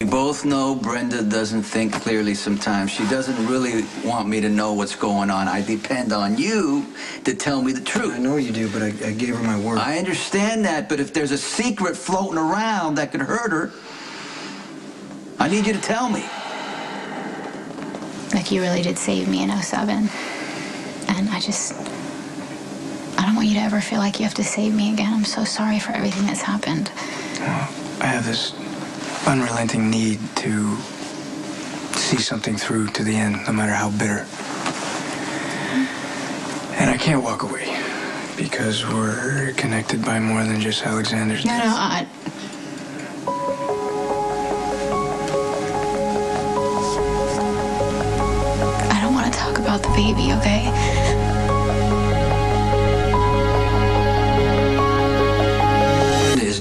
We both know Brenda doesn't think clearly sometimes. She doesn't really want me to know what's going on. I depend on you to tell me the truth. I know you do, but I gave her my word. I understand that, but if there's a secret floating around that could hurt her, I need you to tell me. Like, you really did save me in '07. And I don't want you to ever feel like you have to save me again. I'm so sorry for everything that's happened. Well, I have this unrelenting need to see something through to the end, no matter how bitter. And I can't walk away because we're connected by more than just Alexander's death. No, I don't want to talk about the baby, okay?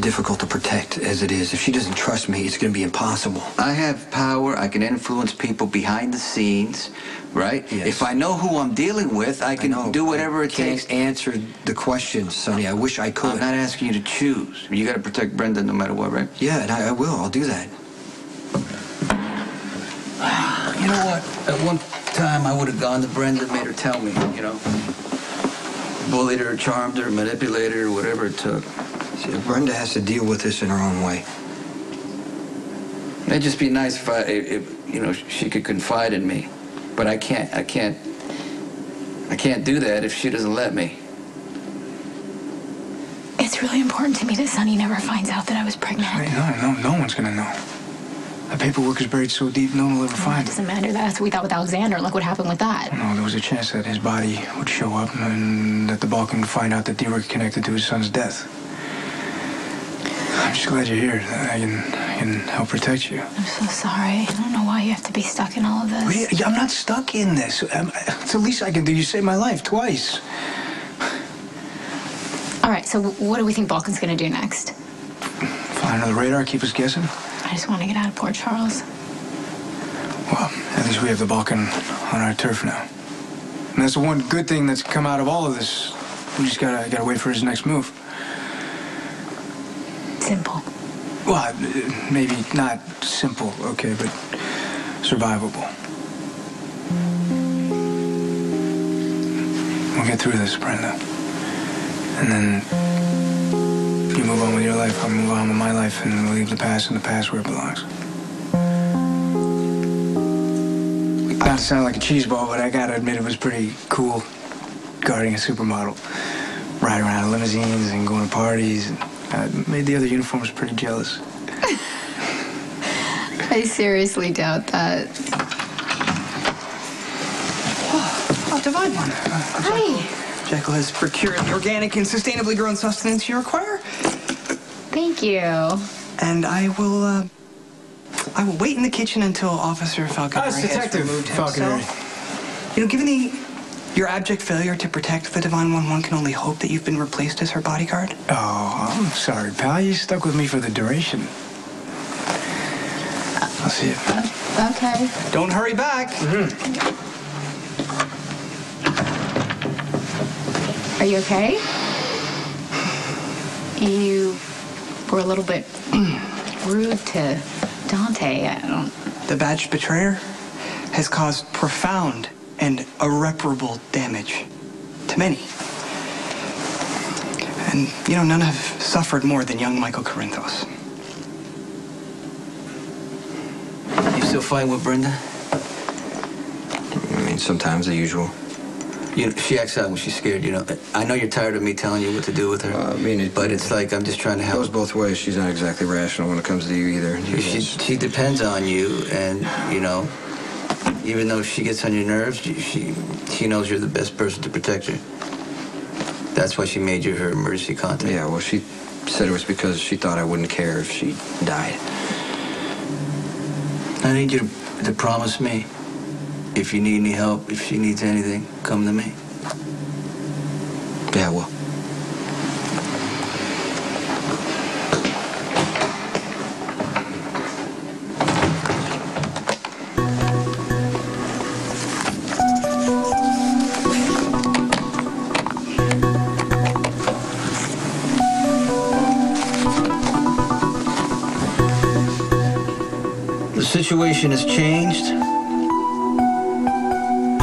Difficult to protect as it is. If she doesn't trust me, it's going to be impossible. I have power. I can influence people behind the scenes, right? Yes. If I know who I'm dealing with, I can do whatever it takes. I can't answer the questions, Sonny. I wish I could. I'm not asking you to choose. You got to protect Brenda no matter what, right? Yeah, and I will. I'll do that. You know what? At one time, I would have gone to Brenda and made her tell me, you know. Bullied her, charmed her, manipulated her, whatever it took. See, Brenda has to deal with this in her own way. It'd just be nice if you know, she could confide in me, but I can't do that if she doesn't let me. It's really important to me that Sonny never finds out that I was pregnant. No one's gonna know. The paperwork is buried so deep, no one will ever find it. It doesn't matter. That's what we thought with Alexander. Look what happened with that. No, there was a chance that his body would show up and that the Balkan would find out that they were connected to his son's death. I'm just glad you're here. I can help protect you. I'm so sorry. I don't know why you have to be stuck in all of this. Wait, I'm not stuck in this. It's the least I can do. You saved my life twice. All right, so what do we think Balkan's going to do next? Fly under the radar, keep us guessing? I just want to get out of Port Charles. Well, at least we have the Balkan on our turf now. And that's the one good thing that's come out of all of this. We just gotta wait for his next move. Simple. Well, maybe not simple, okay, but survivable. We'll get through this, Brenda. And then you move on with your life, I'll move on with my life, and we'll leave the past in the past where it belongs. Not to sound like a cheeseball, but I gotta admit it was pretty cool guarding a supermodel. Riding around in limousines and going to parties. And made the other uniforms pretty jealous. I seriously doubt that. Oh, Divine One. Hi. Jekyll has procured the organic and sustainably grown sustenance you require. Thank you. And I will wait in the kitchen until Officer Falconeri has Detective removed Falconeri. himself. You know, given your abject failure to protect the Divine One can only hope that you've been replaced as her bodyguard. Oh, I'm sorry, pal. You stuck with me for the duration. I'll see you. Okay. Don't hurry back. Are you okay? You were a little bit rude to Dante. The badged betrayer has caused profound and irreparable damage to many. And, you know, none have suffered more than young Michael Corinthos. You still fighting with Brenda? I mean, sometimes the usual. You know, she acts out when she's scared, you know. I know you're tired of me telling you what to do with her. But it's like I'm just trying to help. It goes both ways. She's not exactly rational when it comes to you either. She depends on you, and, you know, even though she gets on your nerves, she knows you're the best person to protect her. That's why she made you her emergency contact. Yeah, well, she said it was because she thought I wouldn't care if she died. I need you to promise me, if you need any help, if she needs anything, come to me. Yeah, well. The situation has changed.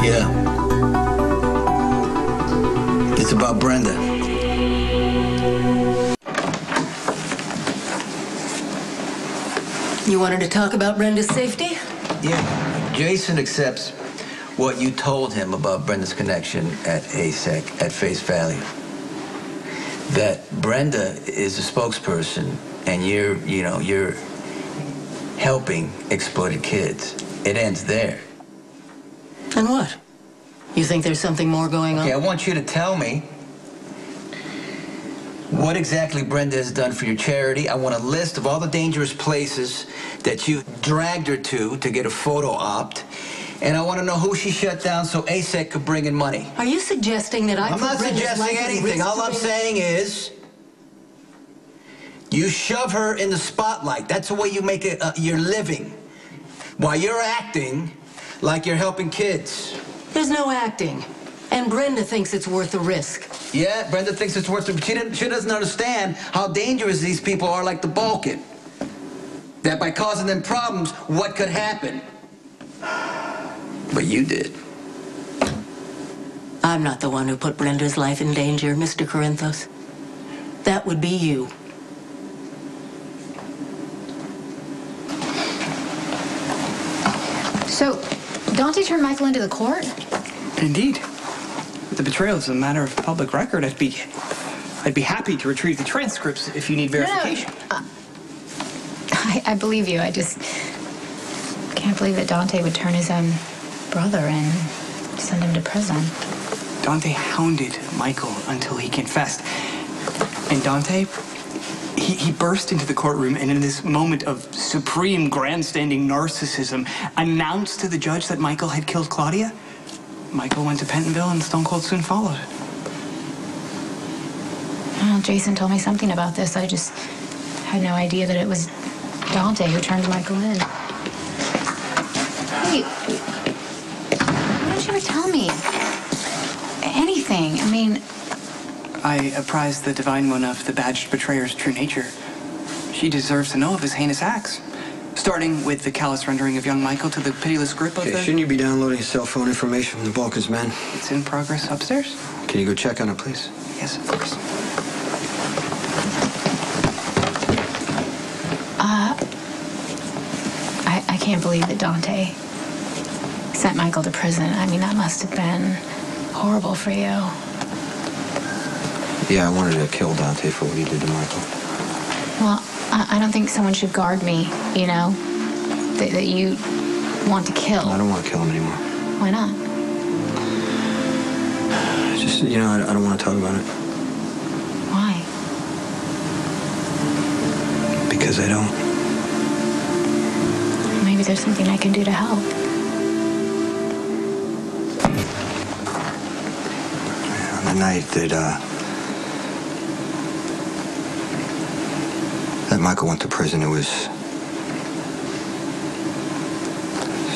Yeah. It's about Brenda. You wanted to talk about Brenda's safety? Yeah. Jason accepts what you told him about Brenda's connection at ASEC at face value. That Brenda is a spokesperson and you're helping exploited kids. It ends there. And what? You think there's something more going on? Okay, I want you to tell me what exactly Brenda has done for your charity. I want a list of all the dangerous places that you dragged her to get a photo opt. And I want to know who she shut down so ASEC could bring in money. Are you suggesting that I'm not suggesting anything. All I'm saying is you shove her in the spotlight. That's the way you make it your living. While you're acting like you're helping kids. There's no acting. And Brenda thinks it's worth the risk. Yeah, Brenda thinks it's worth it, but she doesn't understand how dangerous these people are like the Balkan. That by causing them problems, what could happen? But you did. I'm not the one who put Brenda's life in danger, Mr. Corinthos. That would be you. So, Dante turned Michael into the court? Indeed. The betrayal is a matter of public record. I'd be happy to retrieve the transcripts if you need verification. No. I believe you. I just can't believe that Dante would turn his own brother and send him to prison. Dante hounded Michael until he confessed. And Dante, he burst into the courtroom and in this moment of supreme grandstanding narcissism announced to the judge that Michael had killed Claudia. Michael went to Pentonville and Stone Cold soon followed. Well, Jason told me something about this. I just had no idea that it was Dante who turned Michael in. Hey, why don't you ever tell me anything? I mean... I apprised the Divine One of the badged betrayer's true nature. She deserves to know of his heinous acts. Starting with the callous rendering of young Michael to the pitiless grip of the... Shouldn't you be downloading cell phone information from the Balkans, man? It's in progress upstairs. Can you go check on it, please? Yes, of course. I can't believe that Dante sent Michael to prison. I mean, that must have been horrible for you. Yeah, I wanted to kill Dante for what he did to Michael. Well, I don't think someone should guard me, you know, that you want to kill. I don't want to kill him anymore. Why not? Just, you know, I don't want to talk about it. Why? Because I don't. Maybe there's something I can do to help. On the night that Michael went to prison, it was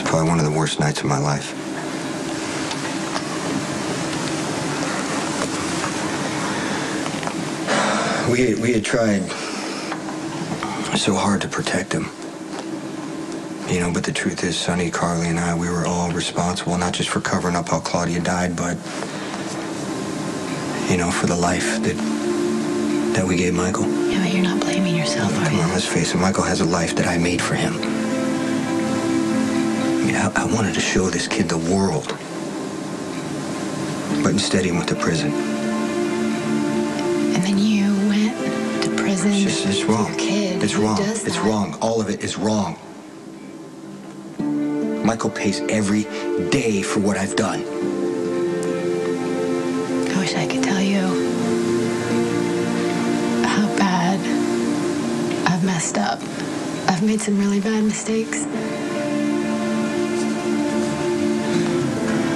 probably one of the worst nights of my life. We had tried so hard to protect him. You know, but the truth is, Sonny, Carly, and I, we were all responsible, not just for covering up how Claudia died, but, you know, for the life that we gave Michael. Yeah, but you're not blaming yourself, are you? Come on, let's face it, Michael has a life that I made for him. I mean, I wanted to show this kid the world. But instead he went to prison. And then you went to prison. It's wrong. For your kid. It's Who wrong. does It's that? wrong. All of it is wrong. Michael pays every day for what I've done. I wish I could tell you how bad I've messed up. I've made some really bad mistakes.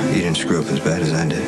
You didn't screw up as bad as I did.